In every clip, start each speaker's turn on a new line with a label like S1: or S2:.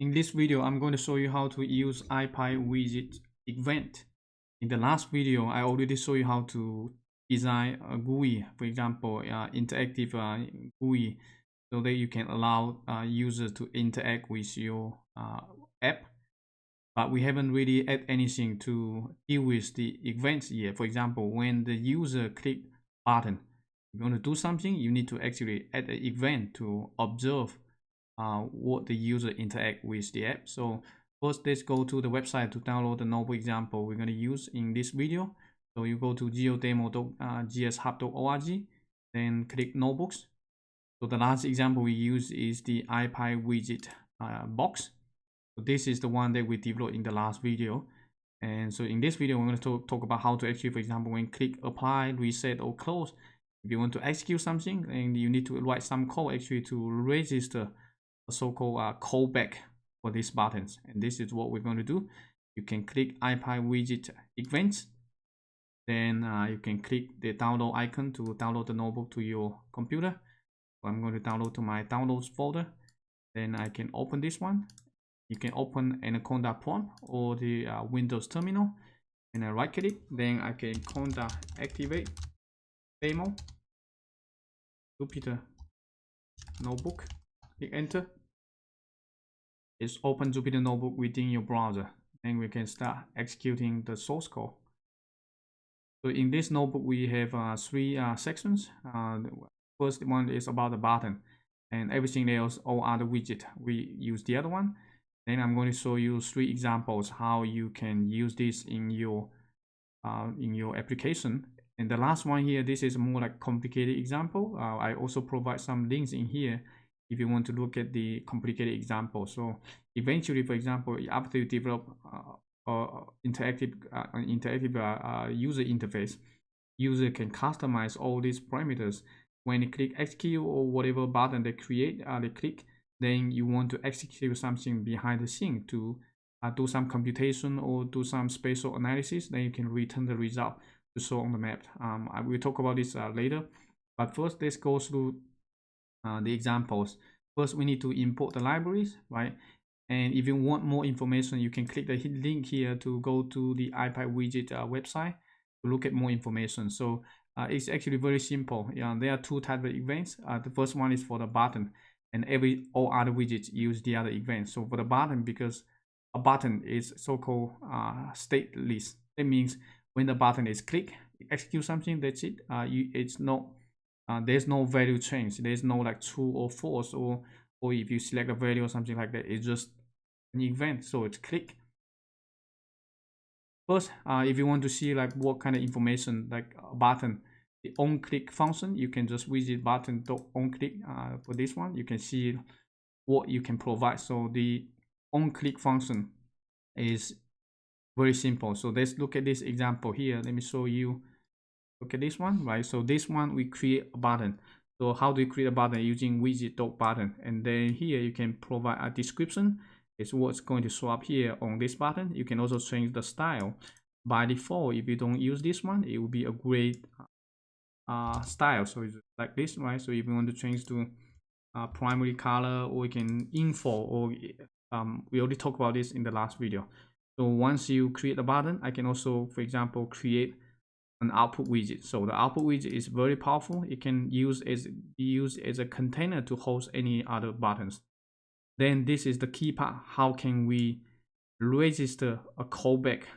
S1: In this video, I'm going to show you how to use ipywidget event. In the last video, I already showed you how to design a GUI, for example, interactive GUI, so that you can allow users to interact with your app. But we haven't really added anything to deal with the events yet. For example, when the user click button, you want to do something, you need to actually add an event to observe what the user interact with the app. So first, let's go to the website to download the notebook example we're going to use in this video. So you go to geodemo.gshub.org, then click notebooks. So the last example we use is the ipywidget box. So this is the one that we developed in the last video. And so in this video, we're going to talk about how to actually, for example, when click apply, reset, or close, if you want to execute something, then you need to write some code actually to register a so-called callback for these buttons. And this is what we're going to do. You can click ipywidget events. Then you can click the download icon to download the notebook to your computer. So I'm going to download to my downloads folder. Then I can open this one. You can open Anaconda prompt or the Windows terminal, and I right click. Then I can Anaconda activate demo Jupyter Notebook. Click enter. It's open Jupyter Notebook within your browser, and we can start executing the source code. So in this notebook, we have three sections. The first one is about the button, and everything else, all other widget, we use the other one. Then I'm going to show you three examples how you can use this in your application. And the last one here, this is more like complicated example. I also provide some links in here if you want to look at the complicated example. So eventually, for example, after you develop interactive user interface, user can customize all these parameters. When you click execute or whatever button they create, they click, then you want to execute something behind the scene to do some computation or do some spatial analysis, then you can return the result to show on the map. I will talk about this later, but first let's go through the examples. First, we need to import the libraries, right? And if you want more information, you can click the link here to go to the ipywidget website to look at more information. So it's actually very simple. There are two types of events. The first one is for the button, and all other widgets use the other event. So for the button, because a button is so-called stateless, that means when the button is clicked, execute something, that's it. It's not there's no value change. There's no like true or false, or if you select a value or something like that, it's just an event. So it's click. First, if you want to see like what kind of information, like a button, the OnClick function, you can just visit button.onClick. For this one, you can see what you can provide. So the OnClick function is very simple. So let's look at this example here. Let me show you. Look at this one, right? So this one, we create a button. So how do you create a button? Using widget.button, and then here you can provide a description. It's what's going to show up here on this button. You can also change the style. By default, if you don't use this one, it will be a great style. So it's like this, right? So if you want to change to primary color, or you can info, or we already talked about this in the last video. So once you create a button, I can also, for example, create an output widget. So the output widget is very powerful. It can be used as a container to host any other buttons. Then this is the key part. How can we register a callback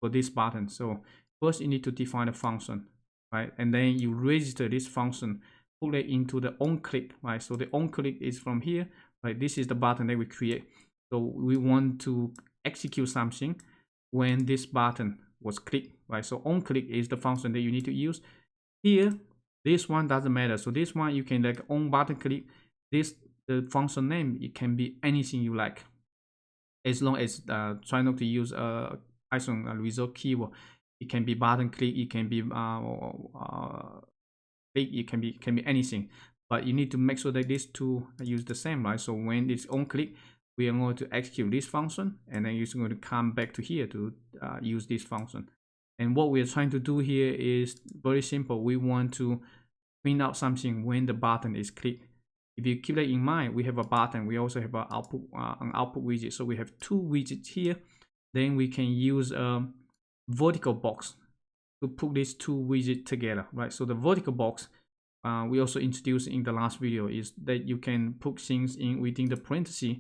S1: for this button? So first you need to define a function, right? And then you register this function, put it into the OnClick, right? So the OnClick is from here, right? This is the button that we create. So we want to execute something when this button was clicked, right? So OnClick is the function that you need to use. Here, this one doesn't matter. So this one, you can like on button click, the function name, it can be anything you like, as long as try not to use Python result keyword. It can be button click, it can be click, it can be anything, but you need to make sure that these two use the same, right? So when it's on click, we are going to execute this function, and then you're going to come back to here to use this function. And what we're trying to do here is very simple. We want to print out something when the button is clicked. if you keep that in mind, we have a button, we also have an output widget. So we have two widgets here. Then we can use a vertical box to put these two widgets together, right? So the vertical box we also introduced in the last video is that you can put things in within the parenthesis,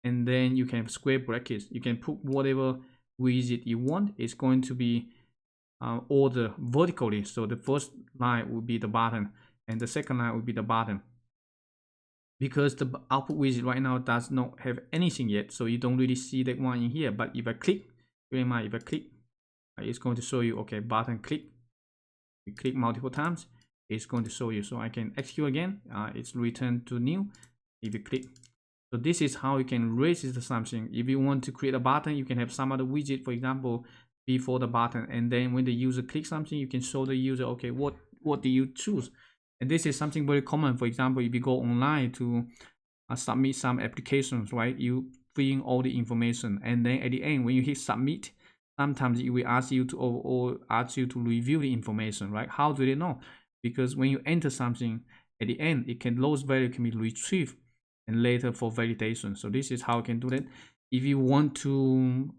S1: and then you can have square brackets. You can put whatever widget you want. It's going to be ordered vertically. So the first line will be the button, and the second line will be the button. Because the output widget right now does not have anything yet, so you don't really see that one in here. But if I click, bear in mind, if I click, it's going to show you, okay, button click. You click multiple times, it's going to show you. So I can execute again, it's returned to new if you click. So this is how you can register something. If you want to create a button, you can have some other widget, for example, before the button, and then when the user clicks something, you can show the user, okay, what do you choose? And this is something very common. For example, if you go online to submit some applications, right? You fill in all the information, and then at the end, when you hit submit, sometimes it will ask you to or ask you to review the information, right? How do they know? Because when you enter something at the end, those values can be retrieved and later for validation. So this is how you can do that. If you want to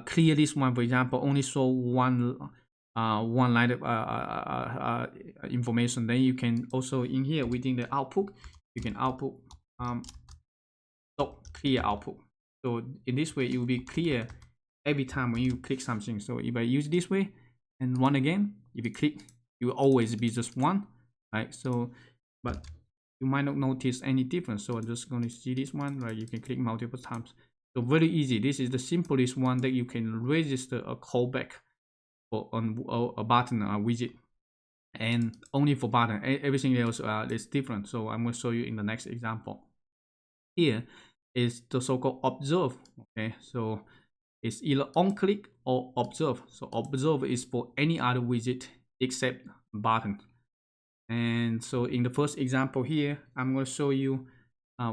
S1: clear this one, for example, only show one line of information, then you can also in here within the output, you can output clear output. So in this way, it will be clear every time when you click something. So if I use this way and run again, if you click, it will always be just one, right? So, but you might not notice any difference. So I'm just going to see this one, right? You can click multiple times. So very easy. This is the simplest one that you can register a callback for on a button widget, and only for button. Everything else is different. So I'm going to show you in the next example. Here is the so-called observe. Okay, so it's either OnClick or observe. So observe is for any other widget except button. And so in the first example here, I'm going to show you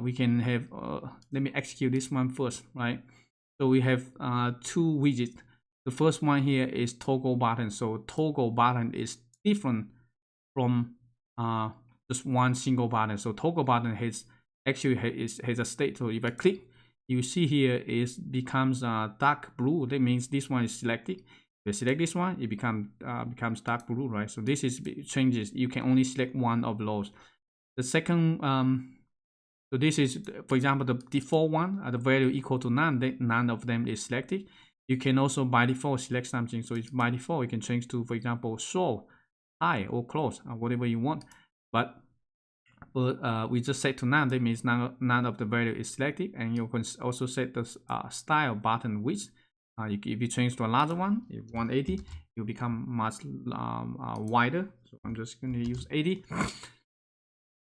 S1: we can have let me execute this one first, right? So we have two widgets. The first one here is toggle button. So toggle button is different from just one single button. So toggle button has a state. So if I click, you see here is becomes dark blue. That means this one is selected. If I select this one, it becomes dark blue, right? So this is changes. You can only select one of those. The second so this is, for example, the default one, the value equal to none. That none of them is selected. You can also by default select something. So it's by default you can change to, for example, show, high or close, whatever you want. But we just set to none. That means none of the value is selected. And you can also set the style button width. If you change to a larger one, if 180, it will become much wider. So I'm just going to use 80.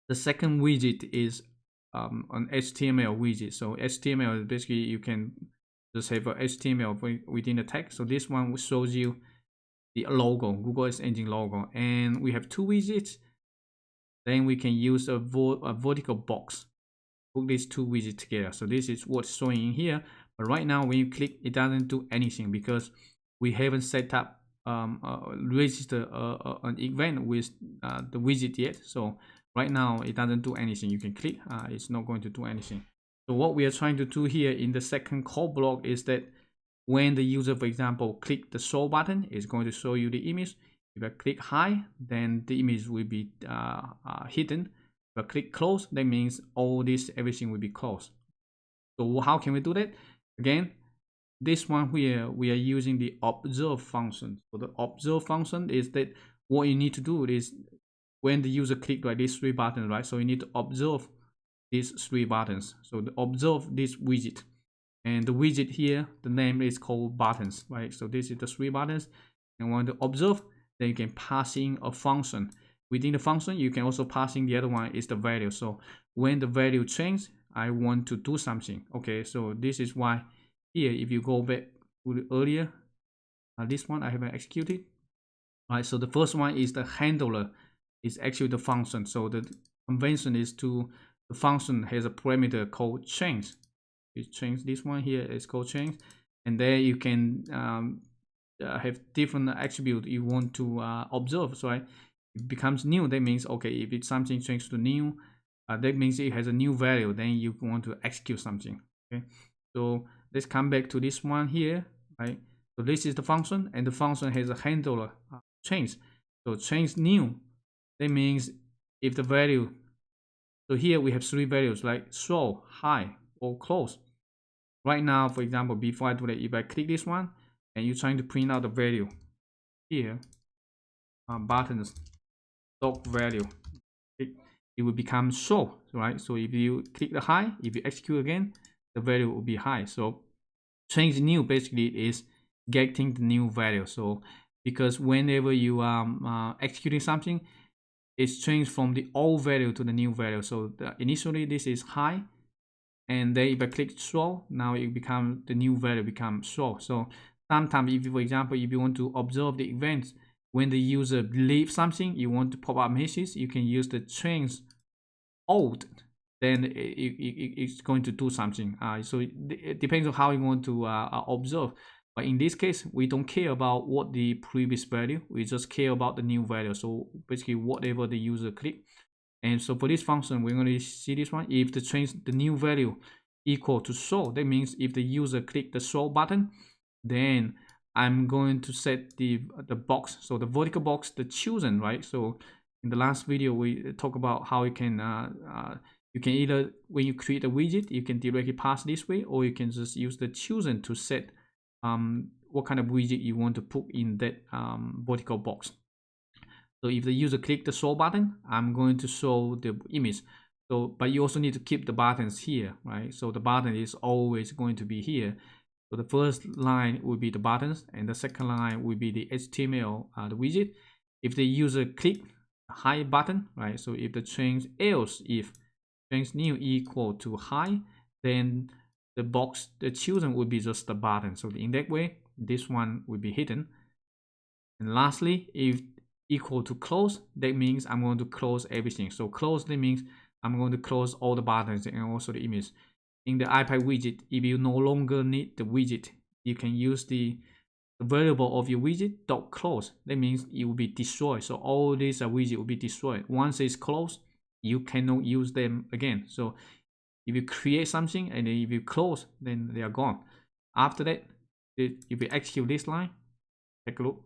S1: The second widget is an HTML widget. So HTML, basically you can just have a HTML within the text. So this one shows you the logo, Google Search Engine logo. And we have two widgets. Then we can use a vertical box, put these two widgets together. So this is what's showing in here. But right now, when you click, it doesn't do anything because we haven't set up register an event with the widget yet. So right now, it doesn't do anything. You can click, it's not going to do anything. So what we are trying to do here in the second call block is that when the user, for example, click the show button, it's going to show you the image. If I click high, then the image will be hidden. If I click close, that means everything will be closed. So how can we do that? Again, this one here, we are using the observe function. So the observe function is that what you need to do is when the user click like these three buttons, right? So you need to observe these three buttons. So observe this widget. And the widget here, the name is called buttons, right? So this is the three buttons. And when to observe, then you can pass in a function. Within the function, you can also pass in the other one is the value. So when the value changes, I want to do something. Okay, so this is why here, if you go back to the earlier, this one I haven't executed. All right, so the first one is the handler, is actually the function. So the convention is the function has a parameter called change. You change this one here, it's called change. And there you can have different attributes you want to observe. So if If it becomes new, that means, okay, if it's something changed to new, that means it has a new value, then you want to execute something. Okay, so let's come back to this one here, right? So this is the function, and the function has a handler change. So change new, that means if the value, so here we have three values, like show, high, or close. Right now, for example, before I do that, if I click this one and you're trying to print out the value here, buttons dot value, it will become show, right? So if you click the high, if you execute again, the value will be high. So change new basically is getting the new value. So because whenever you are executing something, it's changed from the old value to the new value. So initially this is high, and then if I click show, now it becomes the new value becomes show. So sometimes, if you, for example, if you want to observe the events when the user leaves something, you want to pop up messages, you can use the change old, then it's going to do something. So it depends on how you want to observe. But in this case, we don't care about what the previous value, we just care about the new value. So basically whatever the user click. And so for this function, we're going to see this one. If the change the new value equal to show, that means if the user click the show button, then I'm going to set the box, so the vertical box, the chosen, right? So in the last video, we talk about how you can either, when you create a widget, you can directly pass this way, or you can just use the chosen to set what kind of widget you want to put in that vertical box. So if the user click the show button, I'm going to show the image. So, but you also need to keep the buttons here, right? So the button is always going to be here. So the first line will be the buttons, and the second line will be the HTML, the widget. If the user click the high button, right? So if the change else, if change new equal to high, then the box, the chosen will be just the button. So in that way, this one will be hidden. And lastly, if equal to close, that means I'm going to close everything. So close, that means I'm going to close all the buttons and also the image. In the ipywidget, if you no longer need the widget, you can use the variable of your widget dot close. That means it will be destroyed. So all these widget will be destroyed. Once it's closed, you cannot use them again. So if you create something and then if you close, then they are gone. After that, if you execute this line, take a look.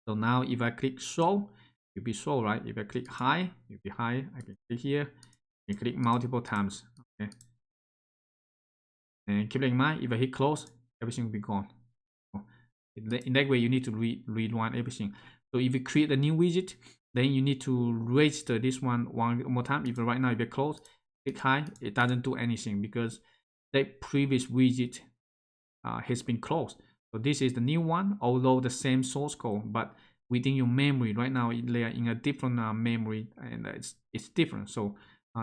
S1: So now if I click show, it'll be show, right? If I click high, it'll be high. I can click here and click multiple times. Okay. And keep in mind, if I hit close, everything will be gone. In that way, you need to rewind everything. So if you create a new widget, then you need to register this one more time. If right now if you close, click high, it doesn't do anything because that previous widget has been closed. So this is the new one, although the same source code, but within your memory right now they are in a different memory, and it's different. So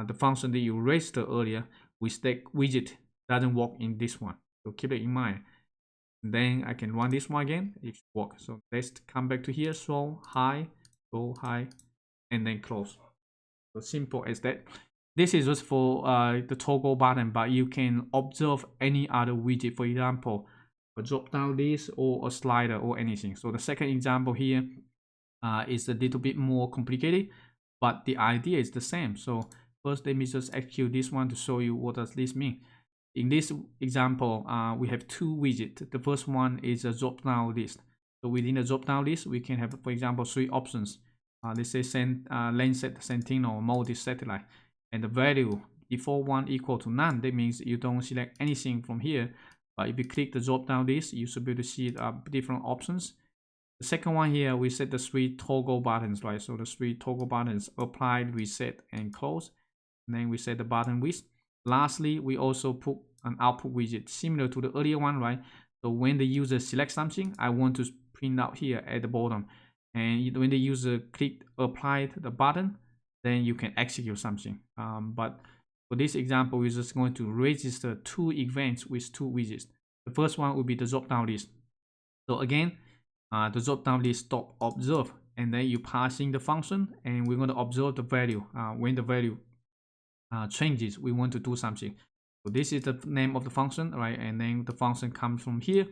S1: the function that you registered earlier with that widget doesn't work in this one. So keep it in mind. And then I can run this one again. It should work. So let's come back to here. So high, go high, and then close. So simple as that. This is just for the toggle button, but you can observe any other widget. For example, a drop down list or a slider or anything. So the second example here is a little bit more complicated, but the idea is the same. So first, let me just execute this one to show you what does this mean. In this example, we have two widgets. The first one is a drop down list. So within the drop down list, we can have, for example, three options. Let's say Landsat, Sentinel, multi-satellite, and the value default one equal to none. That means you don't select anything from here. But if you click the drop down list, you should be able to see different options. The second one here, we set the three toggle buttons, right? So the three toggle buttons: apply, reset, and close. And then we set the button width. Lastly, we also put an output widget similar to the earlier one, right? So when the user selects something, I want to print out here at the bottom. And when the user click apply the button, then you can execute something. But for this example, we're just going to register two events with two widgets. The first one will be the drop down list. So again, the drop down list stop observe, and then you pass in the function, and we're going to observe the value. When the value changes, we want to do something. So this is the name of the function, right? And then the function comes from here.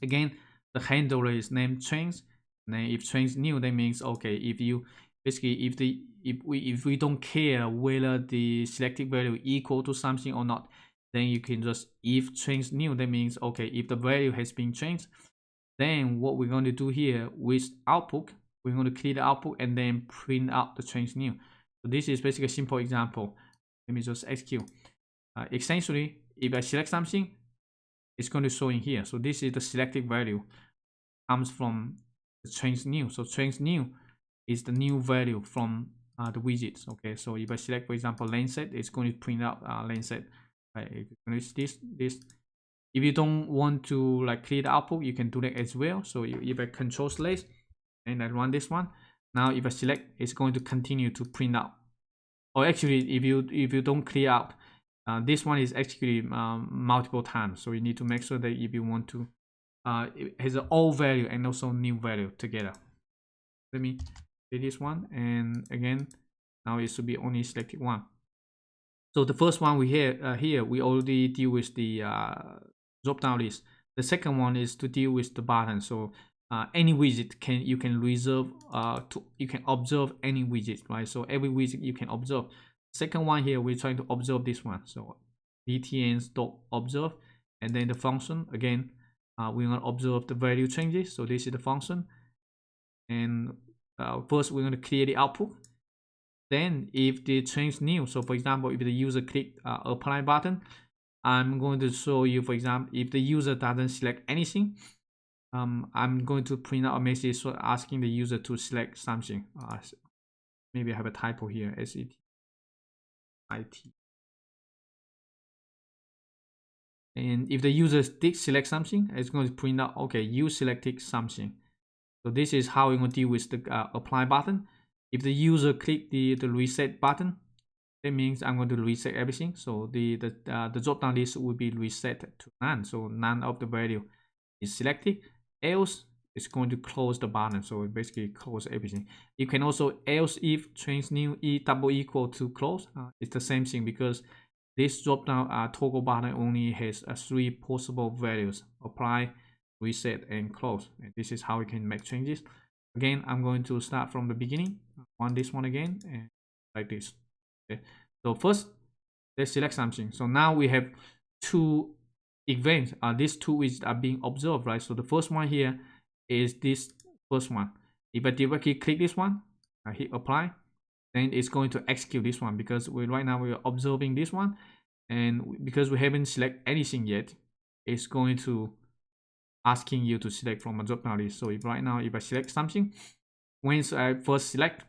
S1: Again, the handler is named change, And then if change new, that means okay, if you basically if we don't care whether the selected value equal to something or not, then you can just if change new. That means okay, if the value has been changed, then what we're going to do here with output, we're going to clear the output and then print out the change new. So this is basically a simple example. Let me just execute. Essentially, if I select something, it's going to show in here. So this is the selected value comes from the change new. So change new is the new value from the widgets. Okay, so if I select, for example, lane set, it's going to print out lane set. Right, if you use this. If you don't want to like clear the output, you can do that as well. So if I control slash and I run this one, now if I select, it's going to continue to print out. Or actually, if you don't clear out, this one is actually multiple times. So you need to make sure that if you want to, it has an old value and also new value together. Let me do this one, and again, now it should be only selected one. So the first one we have here, we already deal with the drop-down list. The second one is to deal with the button. So any widget you can reserve you can observe any widget, right? So every widget you can observe. Second one here, we're trying to observe this one. So btns.observe, and then the function again, we're going to observe the value changes. So this is the function, and first we're going to clear the output. Then if the change new, so for example, if the user click apply button, I'm going to show you, for example, if the user doesn't select anything, I'm going to print out a message asking the user to select something. Maybe I have a typo here, SET. And if the user did select something, it's going to print out, okay, you selected something. So this is how we're going to deal with the apply button. If the user click the reset button, that means I'm going to reset everything. So the drop-down list will be reset to none. So none of the value is selected. Else, it's going to close the button. So it basically close everything. You can also else if change new double equal to close. It's the same thing because this drop-down toggle button only has 3 possible values: apply, reset, and close. And this is how we can make changes. Again, I'm going to start from the beginning. On this one again, and like this. Okay. So first, let's select something. So now we have 2 events. These 2 widgets are being observed, right? So the first one here is this first one. If I directly click this one, I hit apply, then it's going to execute this one because right now we're observing this one, and because we haven't selected anything yet, it's going to asking you to select from a drop-down list. So if right now if I select something, once I first select,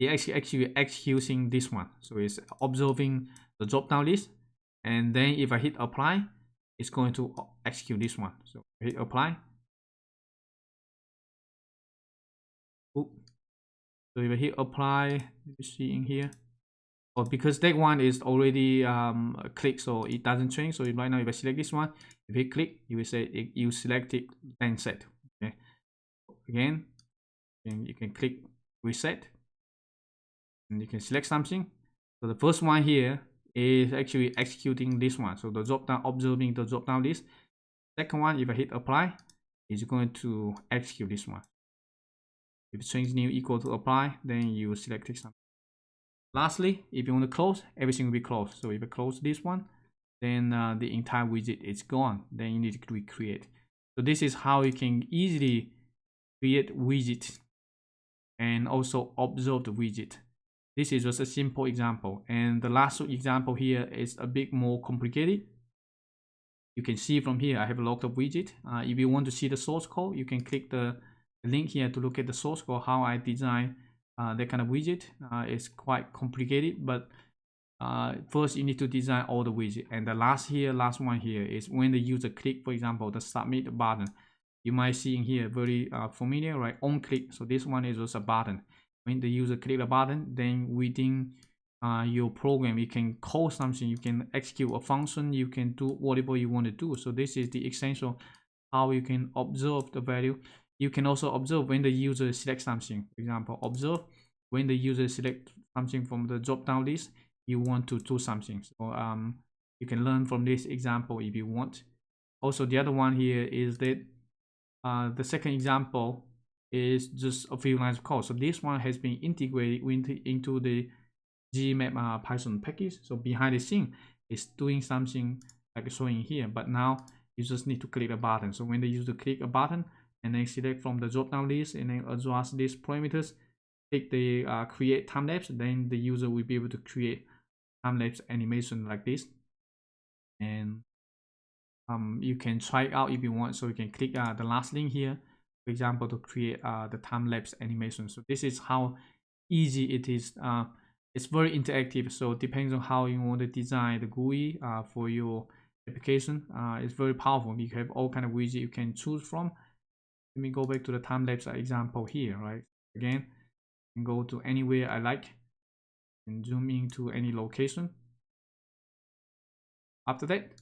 S1: it actually executing this one. So it's observing the drop-down list, and then if I hit apply, it's going to execute this one. So hit apply. Oops. So if I hit apply, let me see in here. Oh, because that one is already clicked, so it doesn't change. So right now, if I select this one, if you click, you will say you selected then set. Okay. Again, you can click reset, and you can select something. So the first one here is actually executing this one. So the drop down, observing the drop down list. Second one, if I hit apply, is going to execute this one. If change new equal to apply, then you select something. Lastly, if you want to close, everything will be closed. So if I close this one, then the entire widget is gone. Then you need to recreate. So this is how you can easily create widgets and also observe the widget. This is just a simple example. And the last example here is a bit more complicated. You can see from here, I have a lot of widgets. If you want to see the source code, you can click the link here to look at the source code, how I design that kind of widget. It's quite complicated, but first you need to design all the widgets. And the last one here is when the user click, for example, the submit button. You might see in here very familiar, right? OnClick. So this one is just a button. When the user click the button, then within your program, you can call something, you can execute a function, you can do whatever you want to do. So this is the essential how you can observe the value. You can also observe when the user selects something. For example, observe when the user select something from the drop-down list, you want to do something. So you can learn from this example if you want. Also, the other one here is that the second example is just a few lines of code. So this one has been integrated into the Gmap Python package. So behind the scene, it's doing something like showing here, but now you just need to click a button. So when the user click a button and then select from the drop-down list and then adjust these parameters, click the create time-lapse, then the user will be able to create time-lapse animation like this. And you can try it out if you want. So you can click the last link here, for example, to create the time-lapse animation. So this is how easy it is. It's very interactive, so it depends on how you want to design the GUI for your application. It's very powerful. You have all kind of widgets you can choose from. Let me go back to the time-lapse example here, right? Again, and go to anywhere I like and zoom into any location. After that,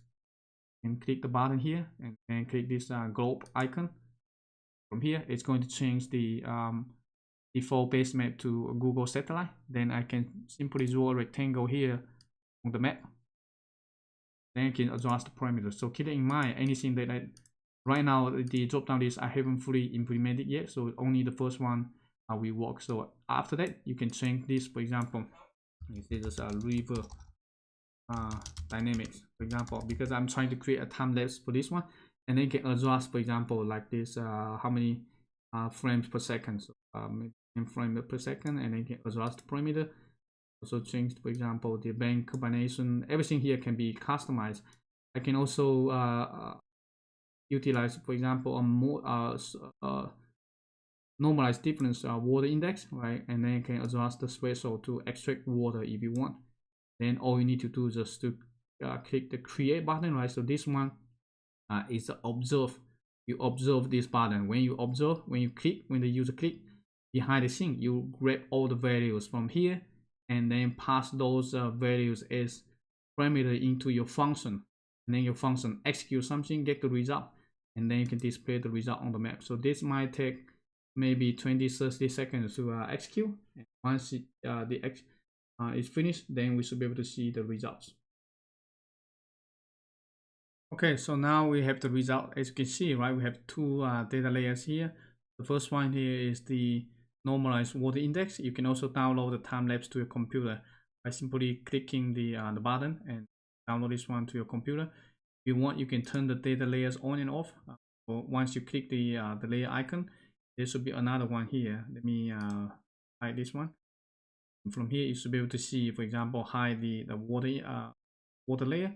S1: and click the button here and then click this globe icon. From here, it's going to change the default base map to a Google satellite. Then I can simply draw a rectangle here on the map. Then I can adjust the parameters. So keep in mind, anything that right now the drop-down list I haven't fully implemented yet, so only the first one will work. So after that, you can change this. For example, this is a river dynamics, for example, because I'm trying to create a time lapse for this one, and then you can adjust, for example, like this, how many frames per second. So maybe 10 frames per second, and then you can adjust the parameter. Also change, for example, the bank combination. Everything here can be customized. I can also utilize, for example, a more normalized difference water index, right? And then you can adjust the threshold to extract water if you want. Then all you need to do is just to click the create button, right? So this one is the observe. You observe this button. When you observe, when you click, when the user click, behind the scene, you grab all the values from here and then pass those values as parameter into your function. And then your function execute something, get the result, and then you can display the result on the map. So this might take maybe 20-30 seconds to execute. And once it's finished, then we should be able to see the results. Okay, so now we have the result. As you can see, right, we have two data layers here. The first one here is the normalized water index. You can also download the time lapse to your computer by simply clicking the button and download this one to your computer. If you want, you can turn the data layers on and off. Once you click the layer icon, there should be another one here. Let me hide this one. And from here, you should be able to see, for example, hide the water layer.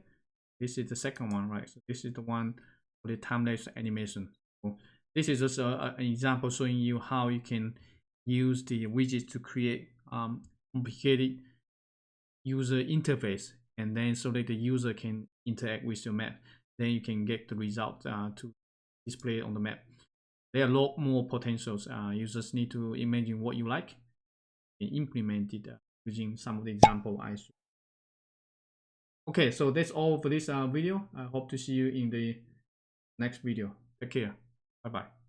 S1: This is the second one, right? So this is the one for the time-lapse animation. So this is just an example showing you how you can use the widgets to create complicated user interface, and then so that the user can interact with your map. Then you can get the result to display on the map. There are a lot more potentials. You just need to imagine what you like and implement it using some of the example I showed. Okay, so that's all for this video. I hope to see you in the next video. Take care. Bye bye.